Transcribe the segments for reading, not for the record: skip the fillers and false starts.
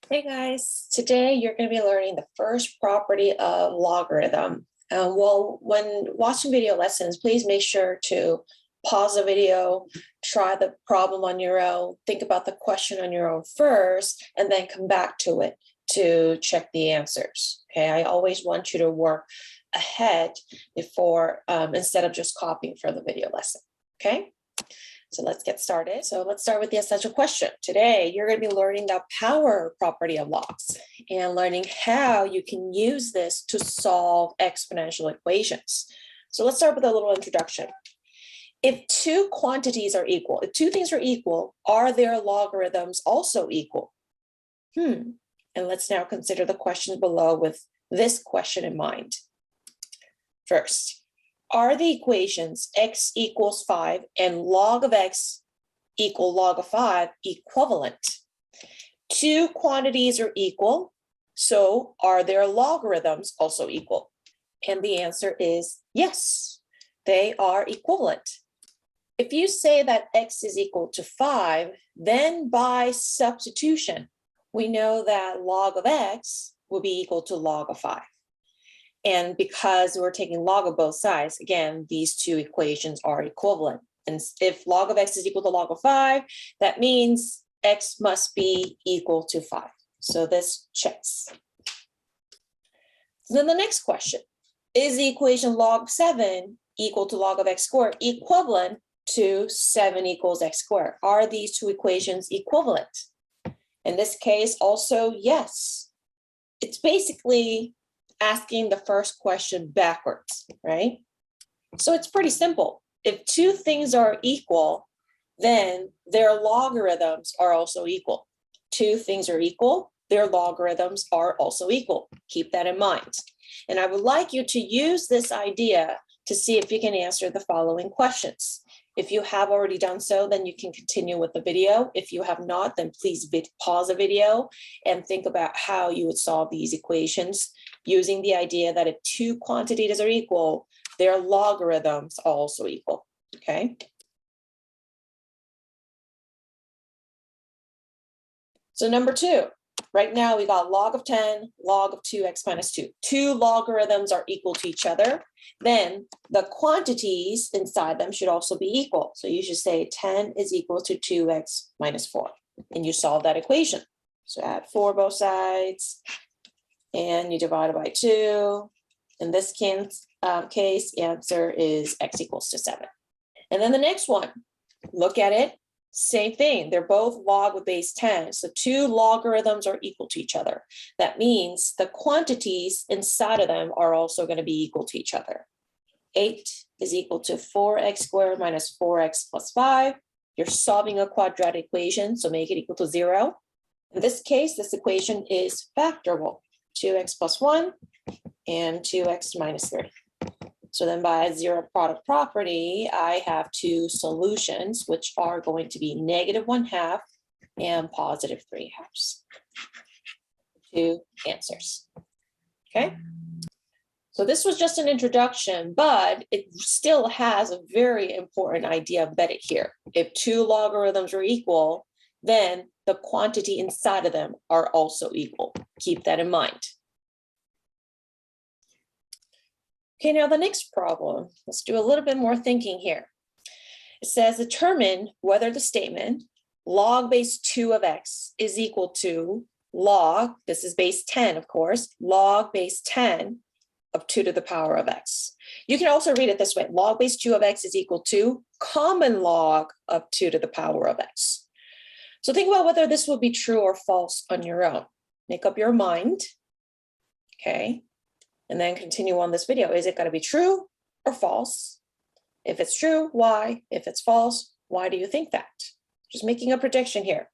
Hey guys, today you're going to be learning the first property of logarithm. Well, when watching video lessons, please make sure to pause the video, try the problem on your own, think about the question on your own first, and then come back to it to check the answers. Okay, I always want you to work ahead before instead of just copying for the video lesson. Okay. So let's get started. So let's start with the essential question. Today, you're going to be learning the power property of logs and learning how you can use this to solve exponential equations. So let's start with a little introduction. If two quantities are equal, if two things are equal, are their logarithms also equal? And let's now consider the questions below with this question in mind. First, are the equations x equals 5 and log of x equal log of 5 equivalent? Two quantities are equal, so are their logarithms also equal? And the answer is yes, they are equivalent. If you say that x is equal to 5, then by substitution, we know that log of x will be equal to log of 5. And because we're taking log of both sides, again, these two equations are equivalent. And if log of x is equal to log of 5, that means x must be equal to 5. So this checks. So then the next question, is the equation log of 7 equal to log of x squared equivalent to 7 equals x squared? Are these two equations equivalent? In this case, also yes. It's basically asking the first question backwards, right? So it's pretty simple. If two things are equal, then their logarithms are also equal. Two things are equal, their logarithms are also equal. Keep that in mind. And I would like you to use this idea to see if you can answer the following questions. If you have already done so, then you can continue with the video. If you have not, then please pause the video and think about how you would solve these equations using the idea that if two quantities are equal, their logarithms are also equal, okay? So number 2, right now we got log of 10, log of 2x minus 2. Two logarithms are equal to each other. Then the quantities inside them should also be equal. So you should say 10 is equal to 2x minus 4. And you solve that equation. So add 4 both sides. And you divide it by 2. In this case, answer is x equals to 7. And then the next one, look at it. Same thing, they're both log with base 10. So two logarithms are equal to each other. That means the quantities inside of them are also going to be equal to each other. 8 is equal to 4x squared minus 4x plus 5. You're solving a quadratic equation, so make it equal to 0. In this case, this equation is factorable. 2x plus 1 and 2x minus 3. So then by zero product property, I have two solutions, which are going to be negative 1/2 and positive 3/2. Two answers. Okay. So this was just an introduction, but it still has a very important idea embedded here. If two logarithms are equal, then the quantity inside of them are also equal. Keep that in mind. Okay, now the next problem, let's do a little bit more thinking here. It says determine whether the statement log base 2 of x is equal to log, this is base 10, of course, log base 10 of 2 to the power of x. You can also read it this way, log base 2 of x is equal to common log of 2 to the power of x. So think about whether this will be true or false on your own. Make up your mind, okay? And then continue on this video. Is it going to be true or false? If it's true, why? If it's false, why do you think that? Just making a prediction here.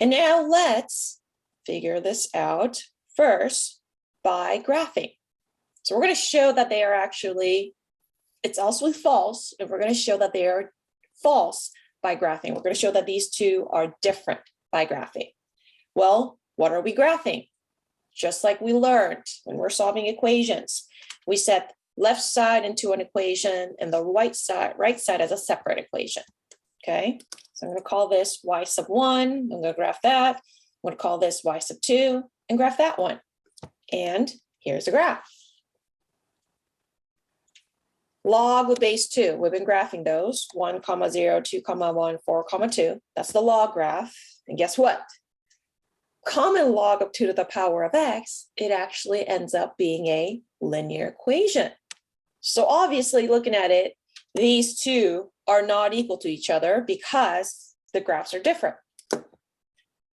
And now let's figure this out first by graphing. So we're going to show that they are actually, it's also false, and we're going to show that they are false by graphing. We're going to show that these two are different by graphing. Well, what are we graphing? Just like we learned when we're solving equations, we set left side into an equation and the right side as a separate equation. Okay, so I'm going to call this y sub 1. I'm going to graph that. I'm going to call this y sub 2 and graph that one. And here's a graph. Log with base 2, we've been graphing those, 1, 0, 2, 1, 4, 2. That's the log graph. And guess what? Common log of 2 to the power of x, it actually ends up being a linear equation. So obviously, looking at it, these two are not equal to each other because the graphs are different.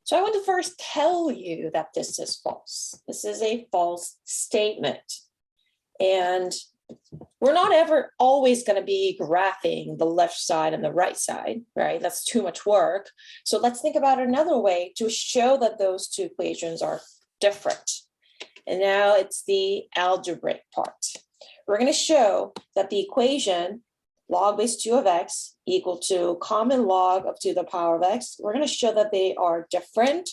So I want to first tell you that this is false. This is a false statement. And we're not ever always going to be graphing the left side and the right side, right? That's too much work. So let's think about another way to show that those two equations are different. And now it's the algebraic part. We're going to show that the equation log base 2 of x equal to common log of 2 to the power of x. We're going to show that they are different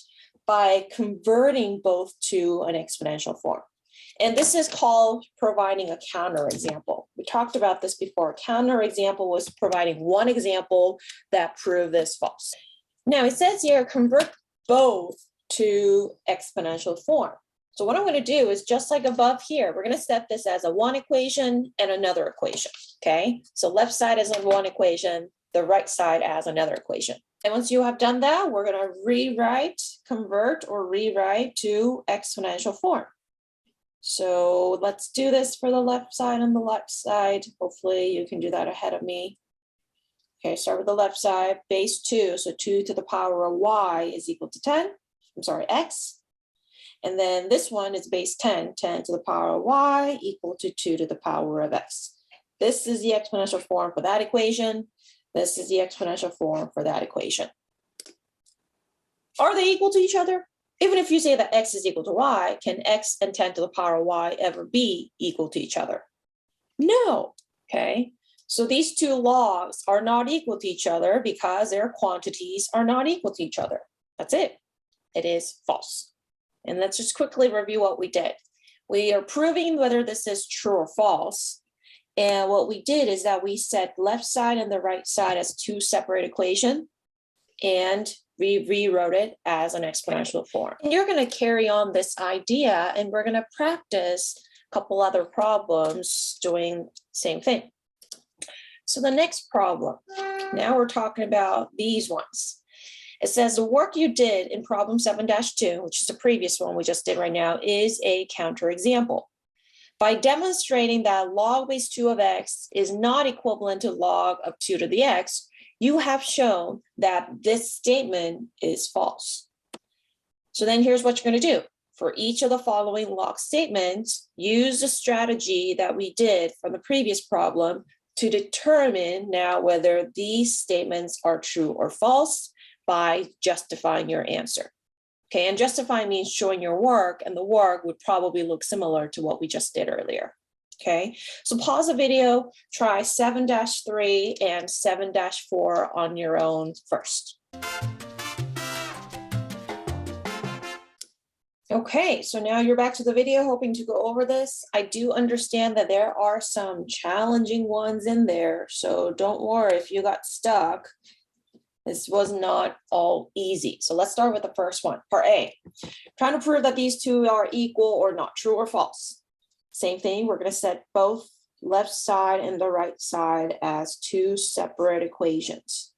by converting both to an exponential form. And this is called providing a counterexample. We talked about this before. A counterexample was providing one example that proved this false. Now it says here, convert both to exponential form. So what I'm going to do is just like above here, we're going to set this as a one equation and another equation, okay? So left side is a one equation, the right side as another equation. And once you have done that, we're going to rewrite, convert or rewrite to exponential form. So let's do this for the left side and the left side. Hopefully you can do that ahead of me. Okay, start with the left side, base 2. So 2 to the power of y is equal to 10. I'm sorry, x. And then this one is base 10, 10 to the power of y equal to 2 to the power of x. This is the exponential form for that equation. This is the exponential form for that equation. Are they equal to each other? Even if you say that x is equal to y, can x and 10 to the power of y ever be equal to each other? No, okay? So these two logs are not equal to each other because their quantities are not equal to each other. That's it. It is false. And let's just quickly review what we did. We are proving whether this is true or false. And what we did is that we set left side and the right side as two separate equations, and we rewrote it as an exponential form. And you're going to carry on this idea, and we're going to practice a couple other problems doing the same thing. So the next problem, now we're talking about these ones. It says the work you did in problem 7-2, which is the previous one we just did right now, is a counterexample. By demonstrating that log base 2 of x is not equivalent to log of 2 to the x, you have shown that this statement is false. So then here's what you're going to do. For each of the following log statements, use the strategy that we did from the previous problem to determine now whether these statements are true or false by justifying your answer. Okay, and justifying means showing your work, and the work would probably look similar to what we just did earlier. Okay, so pause the video, try 7-3 and 7-4 on your own first. Okay, so now you're back to the video, hoping to go over this. I do understand that there are some challenging ones in there, so don't worry if you got stuck. This was not all easy. So let's start with the first one, part A. Trying to prove that these two are equal or not, true or false. Same thing, we're going to set both left side and the right side as two separate equations.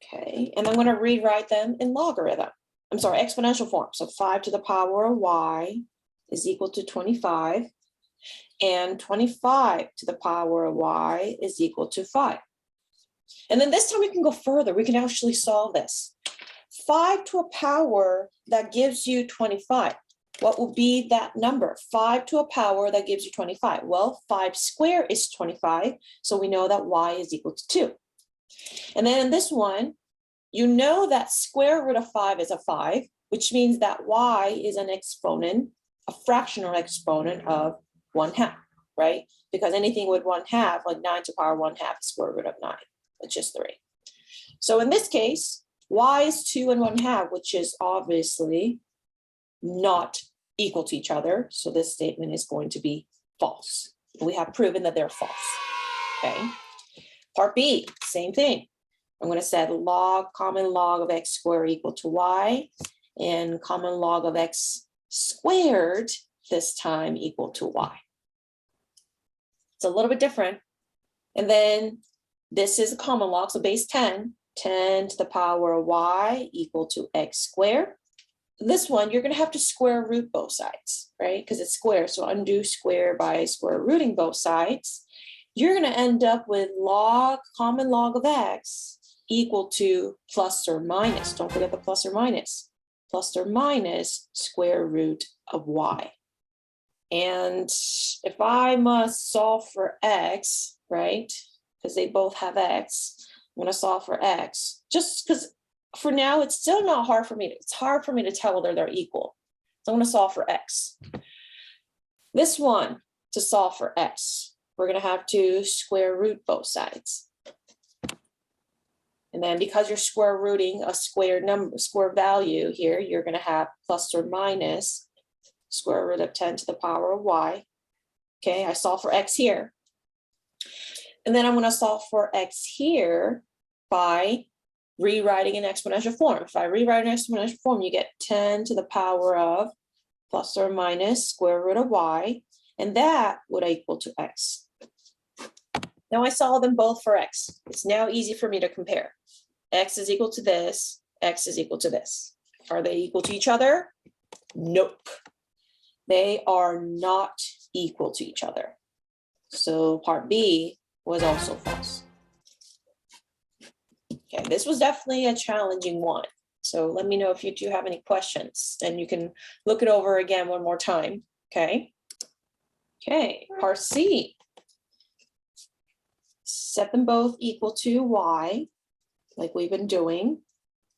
Okay, and I'm going to rewrite them in logarithm. I'm sorry, exponential form. So 5 to the power of y is equal to 25, and 25 to the power of y is equal to 5. And then this time we can go further. We can actually solve this. 5 to a power that gives you 25. What will be that number? 5 to a power that gives you 25. Well, 5 squared is 25. So we know that y is equal to 2. And then in this one, you know that square root of 5 is a 5, which means that y is an exponent, a fractional exponent of 1/2, right? Because anything with 1/2, like 9 to the power 1/2 is square root of 9. Which is 3. So in this case, y is 2 and 1/2, which is obviously not equal to each other. So this statement is going to be false. We have proven that they're false. Okay. Part B, same thing. I'm going to set log, common log of x squared equal to y. and common log of x squared this time equal to y. It's a little bit different. And then this is a common log, so base 10, 10 to the power of y equal to x squared. This one, you're going to have to square root both sides, right? Because it's square, so undo square by square rooting both sides. You're going to end up with log, common log of x equal to plus or minus. Don't forget the plus or minus square root of y. And if I must solve for x, right, because they both have x, I'm going to solve for x, just because for now it's still not hard for me. It's hard for me to tell whether they're equal. So I'm going to solve for x. This one, to solve for x, we're going to have to square root both sides. And then because you're square rooting a square number, square value here, you're going to have plus or minus square root of 10 to the power of y. Okay, I solve for x here. And then I'm going to solve for x here by rewriting an exponential form. If I rewrite an exponential form, you get 10 to the power of plus or minus square root of y, and that would equal to x. Now I solve them both for x. It's now easy for me to compare. X is equal to this, x is equal to this. Are they equal to each other? Nope. They are not equal to each other. So part B was also false. Okay, this was definitely a challenging one. So let me know if you do have any questions, and you can look it over again one more time. Okay. Okay, part C. Set them both equal to y, like we've been doing.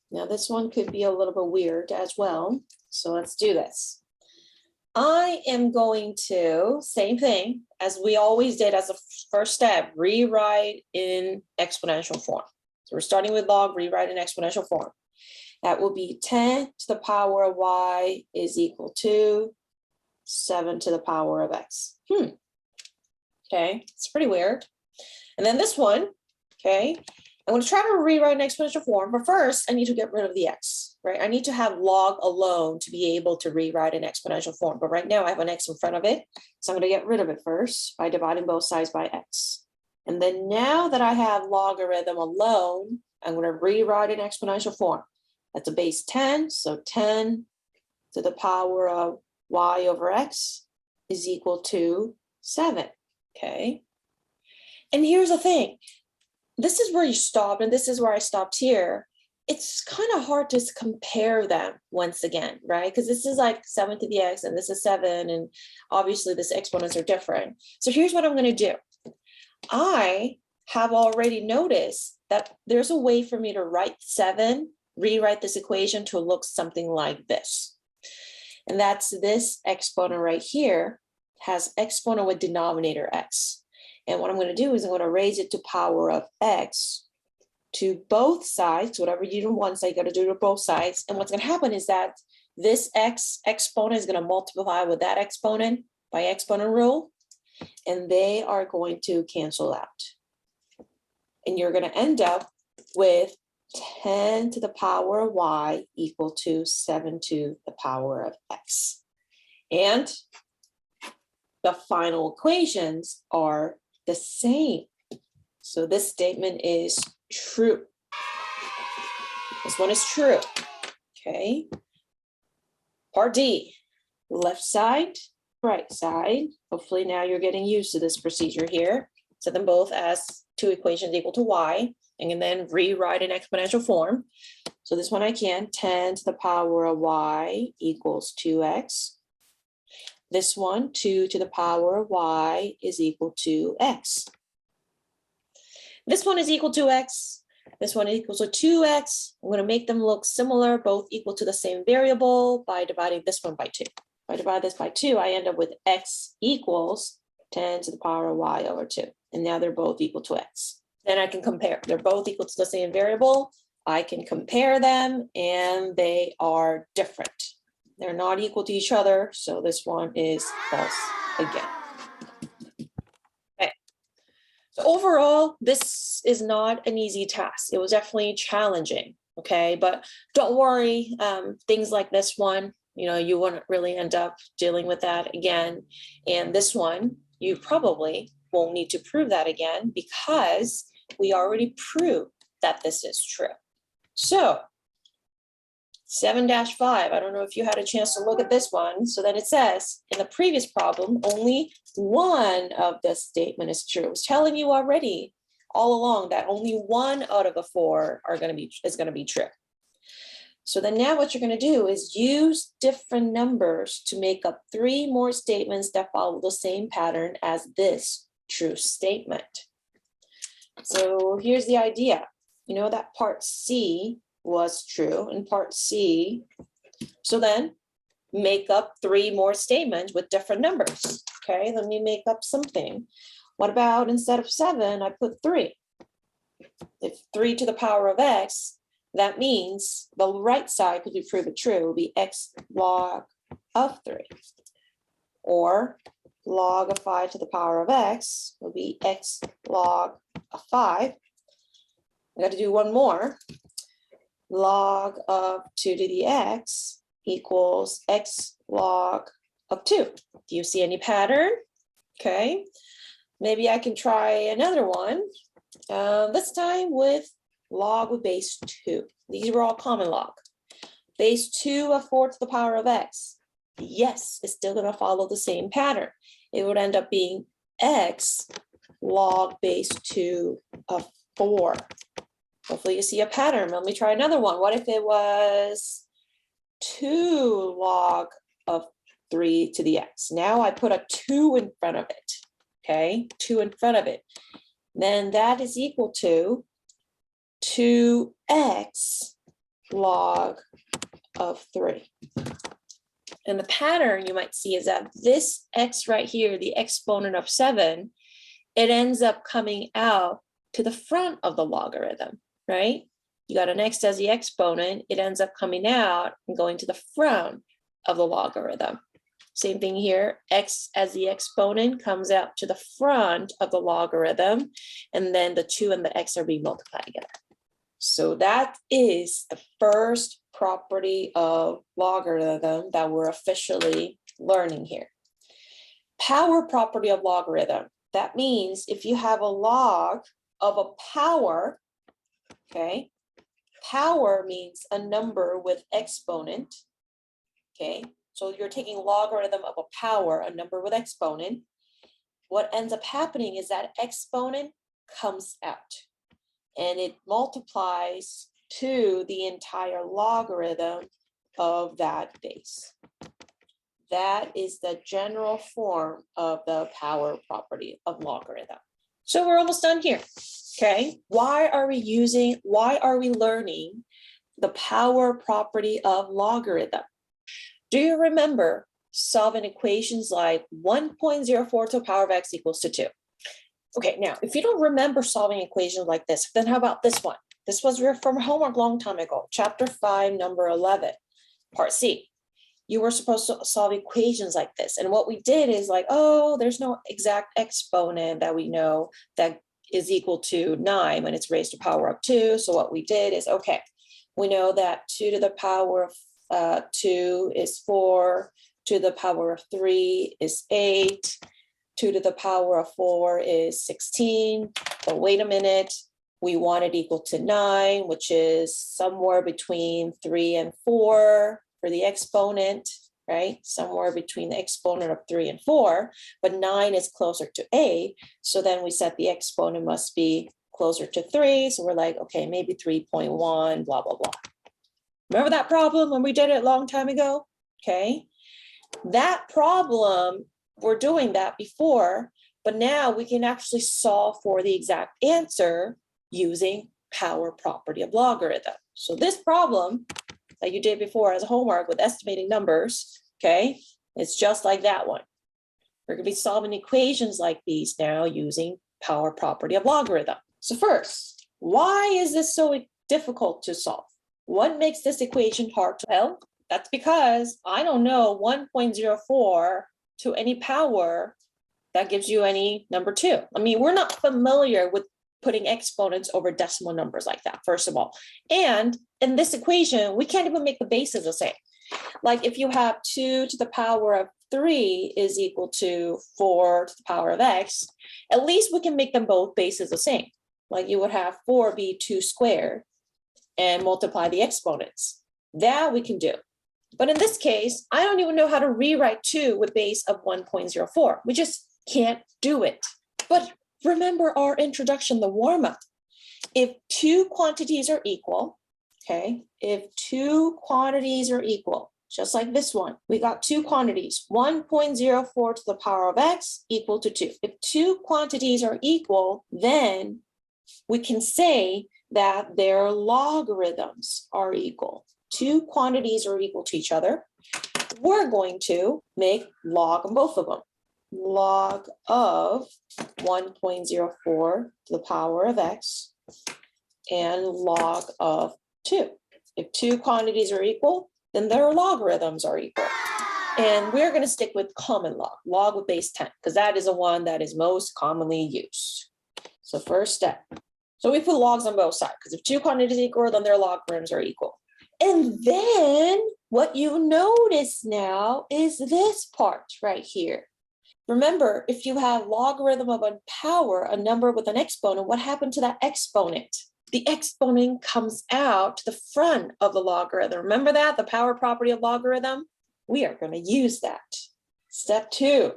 Now this one could be a little bit weird as well. So let's do this. I am going to, same thing as we always did as a first step, rewrite in exponential form. So we're starting with log, rewrite in exponential form. That will be 10 to the power of y is equal to 7 to the power of x. Okay, it's pretty weird. And then this one, okay, I'm going to try to rewrite an exponential form, but first I need to get rid of the x, right? I need to have log alone to be able to rewrite an exponential form, but right now I have an x in front of it, so I'm going to get rid of it first by dividing both sides by x. And then now that I have logarithm alone, I'm going to rewrite an exponential form. That's a base 10, so 10 to the power of y over x is equal to 7, okay? And here's the thing. This is where you stop, and this is where I stopped here. It's kind of hard to compare them once again, right? Because this is like 7 to the x, and this is 7, and obviously these exponents are different. So here's what I'm going to do. I have already noticed that there's a way for me to write 7, rewrite this equation to look something like this. And that's this exponent right here has exponent with denominator x. And what I'm going to do is I'm going to raise it to power of x to both sides. Whatever you do on one side, you got to do it to both sides. And what's going to happen is that this x exponent is going to multiply with that exponent by exponent rule, and they are going to cancel out. And you're going to end up with 10 to the power of y equal to 7 to the power of x. And the final equations are the same. So this statement is true. This one is true. Okay. Part D, left side, right side. Hopefully now you're getting used to this procedure here. Set them both as two equations equal to y, and then rewrite in exponential form. So this one I can, 10 to the power of y equals 2x. This one, 2 to the power of y is equal to x. This one is equal to x. This one is equal to 2x. I'm going to make them look similar, both equal to the same variable by dividing this one by 2. If I divide this by 2, I end up with x equals 10 to the power of y over 2. And now they're both equal to x. Then I can compare. They're both equal to the same variable. I can compare them, and they are different. They're not equal to each other, so this one is false again. Okay. So overall, this is not an easy task. It was definitely challenging. okay? But don't worry, things like this one, you wouldn't really end up dealing with that again. And this one, you probably won't need to prove that again because we already proved that this is true. So 7-5, I don't know if you had a chance to look at this one. So then it says in the previous problem, only one of the statement is true. It's telling you already all along that only one out of the four is going to be true. So then now what you're going to do is use different numbers to make up 3 more statements that follow the same pattern as this true statement. So here's the idea. You know that part C was true and part C. So then make up 3 more statements with different numbers. Okay, let me make up something. What about instead of 7, I put 3. If 3 to the power of x, that means the right side, because we prove it true, will be x log of 3. Or log of 5 to the power of x will be x log of 5. I got to do one more. Log of 2 to the x equals x log of 2. Do you see any pattern? Okay, maybe I can try another one. This time with log with base 2. These were all common log. Base 2 of 4 to the power of x. Yes, it's still going to follow the same pattern. It would end up being x log base 2 of 4. Hopefully you see a pattern. Let me try another one. What if it was 2 log of 3 to the x? Now I put a 2 in front of it. Okay, 2 in front of it. Then that is equal to 2x log of 3. And the pattern you might see is that this x right here, the exponent of 7, it ends up coming out to the front of the logarithm, right? You got an x as the exponent, it ends up coming out and going to the front of the logarithm. Same thing here, x as the exponent comes out to the front of the logarithm, and then the 2 and the x are being multiplied together. So that is the first property of logarithm that we're officially learning here. Power property of logarithm. That means if you have a log of a power, okay, power means a number with exponent, okay, so you're taking logarithm of a power, a number with exponent. What ends up happening is that exponent comes out and it multiplies to the entire logarithm of that base. That is the general form of the power property of logarithm. So we're almost done here, okay? Why are we learning the power property of logarithm? Do you remember solving equations like 1.04 to the power of x equals to 2? Okay, now, if you don't remember solving equations like this, then how about this one? This was from homework a long time ago, chapter 5, number 11, part C. You were supposed to solve equations like this. And what we did is like, oh, there's no exact exponent that we know that is equal to 9 when it's raised to power of 2. So what we did is, okay, we know that 2 to the power of 2 is 4, 2 to the power of 3 is 8, 2 to the power of 4 is 16. But wait a minute, we want it equal to 9, which is somewhere between 3 and 4 for the exponent, right? Somewhere between the exponent of 3 and 4, but 9 is closer to 8. So then we said the exponent must be closer to 3. So we're like, okay, maybe 3.1, blah, blah, blah. Remember that problem when we did it a long time ago? Okay. That problem, we're doing that before, but now we can actually solve for the exact answer using power property of logarithm. So this problem that you did before as a homework with estimating numbers, okay, it's just like that one. We're going to be solving equations like these now using power property of logarithm. So first, why is this so difficult to solve? What makes this equation hard to solve? That's because I don't know 1.04 to any power that gives you any number 2. I mean, we're not familiar with putting exponents over decimal numbers like that, first of all. And in this equation, we can't even make the bases the same. Like if you have 2 to the power of 3 is equal to 4 to the power of x, at least we can make them both bases the same. Like you would have 4 be 2 squared and multiply the exponents. That we can do. But in this case, I don't even know how to rewrite 2 with base of 1.04. We just can't do it. But remember our introduction, the warm-up. If 2 quantities are equal, okay, if 2 quantities are equal, just like this one, we got 2 quantities, 1.04 to the power of x equal to 2. If 2 quantities are equal, then we can say that their logarithms are equal. 2 quantities are equal to each other. We're going to make log on both of them. Log of 1.04 to the power of x and log of 2. If 2 quantities are equal, then their logarithms are equal. And we're going to stick with common log, log with base 10, because that is the one that is most commonly used. So first step. So we put logs on both sides, because if 2 quantities are equal, then their logarithms are equal. And then what you notice now is this part right here. Remember, if you have logarithm of a power, a number with an exponent, what happened to that exponent? The exponent comes out to the front of the logarithm. Remember that, the power property of logarithm? We are going to use that. Step 2,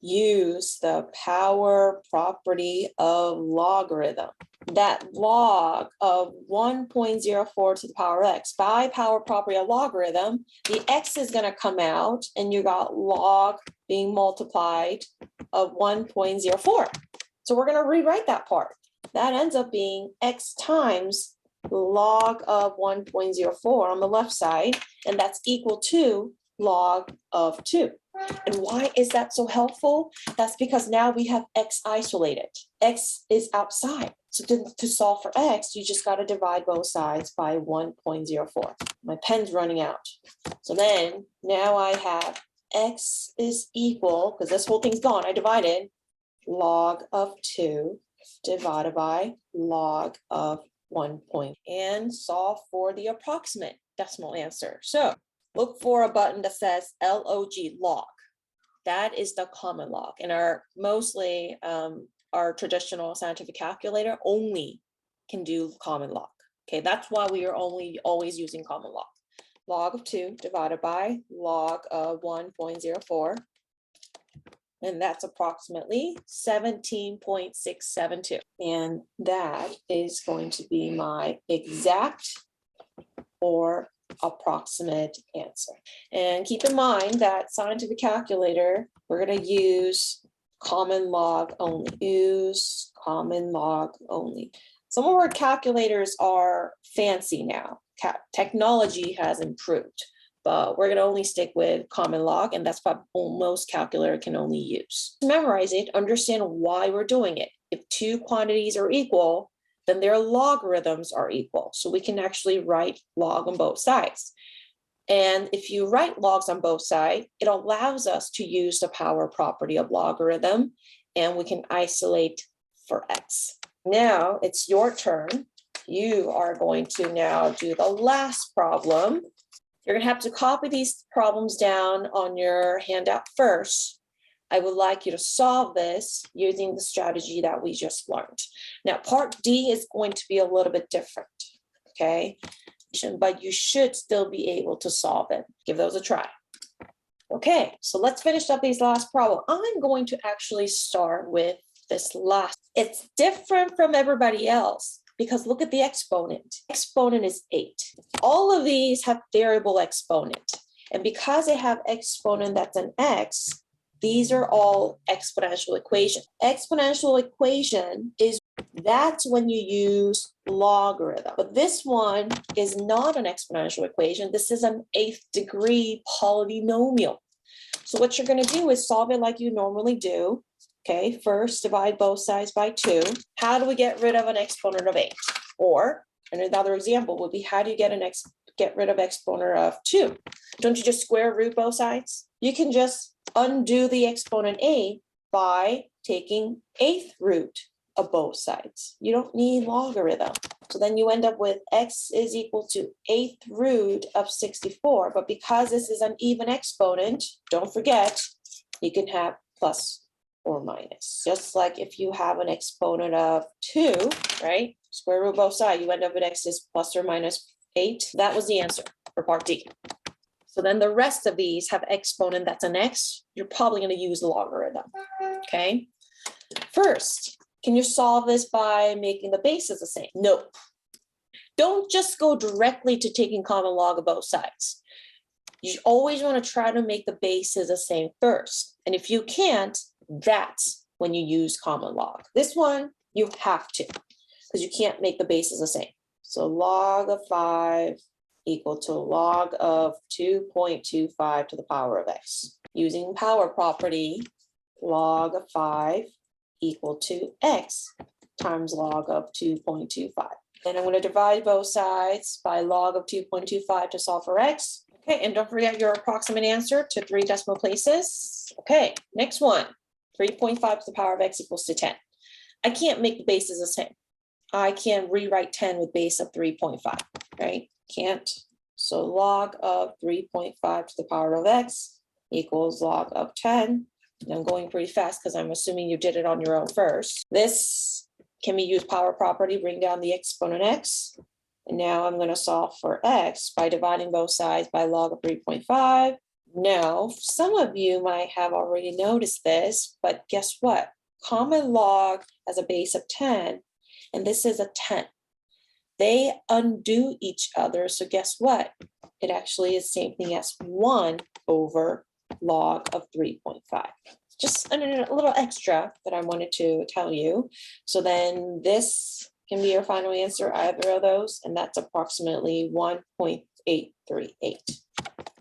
use the power property of logarithm. That log of 1.04 to the power of x, by power property of logarithm, the x is going to come out and you got log being multiplied of 1.04. So we're going to rewrite that part. That ends up being x times log of 1.04 on the left side, and that's equal to log of 2. And why is that so helpful? That's because now we have x isolated. X is outside. So to solve for x, you just got to divide both sides by 1.04. My pen's running out. So then now I have x is equal, because this whole thing's gone, I divided log of 2 divided by log of 1 point, and solve for the approximate decimal answer. So look for a button that says log, log. That is the common log. And mostly our traditional scientific calculator only can do common log. Okay, that's why we are always using common log. Log of 2 divided by log of 1.04. And that's approximately 17.672. And that is going to be my exact or approximate answer. And keep in mind that scientific calculator, we're going to use common log only. Use common log only. Some of our calculators are fancy now. Technology has improved, but we're going to only stick with common log, and that's what most calculator can only use. Memorize it, understand why we're doing it. If 2 quantities are equal, then their logarithms are equal. So we can actually write log on both sides. And if you write logs on both sides, it allows us to use the power property of logarithm, and we can isolate for x. Now it's your turn. You are going to now do the last problem. You're going to have to copy these problems down on your handout first. I would like you to solve this using the strategy that we just learned. Now, part D is going to be a little bit different, okay? But you should still be able to solve it. Give those a try. Okay, so let's finish up these last problems. I'm going to actually start with this last. It's different from everybody else because look at the exponent. Exponent is 8. All of these have variable exponent. And because they have exponent that's an x, these are all exponential equations. Exponential equation that's when you use logarithm. But this one is not an exponential equation. This is an 8th degree polynomial. So what you're going to do is solve it like you normally do. Okay, first divide both sides by 2. How do we get rid of an exponent of 8? Or another example would be, how do you get rid of exponent of 2? Don't you just square root both sides? You can just undo the exponent 8 by taking 8th root of both sides. You don't need logarithm. So then you end up with x is equal to 8th root of 64. But because this is an even exponent, don't forget, you can have plus or minus. Just like if you have an exponent of 2, right? Square root both sides, you end up with x is plus or minus 8. That was the answer for part D. So then the rest of these have exponent that's an x. You're probably going to use the logarithm. Okay. First, can you solve this by making the bases the same? No. Don't just go directly to taking common log of both sides. You always want to try to make the bases the same first. And if you can't, that's when you use common log. This one, you have to, because you can't make the bases the same. So log of 5 equal to log of 2.25 to the power of x. Using power property, log of 5 equal to x times log of 2.25. Then I'm going to divide both sides by log of 2.25 to solve for x. Okay, and don't forget your approximate answer to 3 decimal places. Okay, next one. 3.5 to the power of x equals to 10. I can't make the bases the same. I can rewrite 10 with base of 3.5, right? Can't. So log of 3.5 to the power of x equals log of 10. And I'm going pretty fast because I'm assuming you did it on your own first. This can be used power property, bring down the exponent x. And now I'm going to solve for x by dividing both sides by log of 3.5. Now, some of you might have already noticed this, but guess what? Common log has a base of 10, and this is a 10. They undo each other, so guess what? It actually is the same thing as 1 over log of 3.5. Just a little extra that I wanted to tell you. So then this can be your final answer, either of those, and that's approximately 1.838.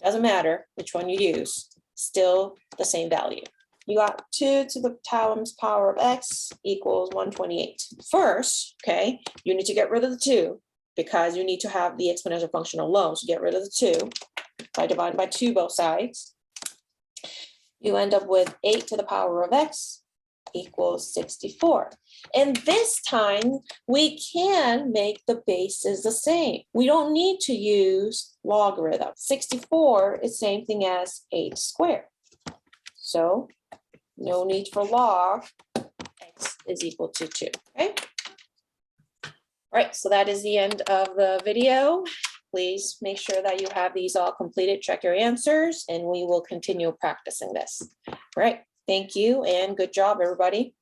Doesn't matter which one you use, still the same value. You got 2 to the times power of x equals 128. First, okay, you need to get rid of the 2 because you need to have the exponential function alone. So get rid of the 2 by dividing by 2 both sides. You end up with 8 to the power of x equals 64. And this time we can make the bases the same. We don't need to use logarithm. 64 is the same thing as 8 squared. So no need for log, x is equal to 2, okay? All right, so that is the end of the video. Please make sure that you have these all completed, check your answers, and we will continue practicing this. All right, thank you and good job, everybody.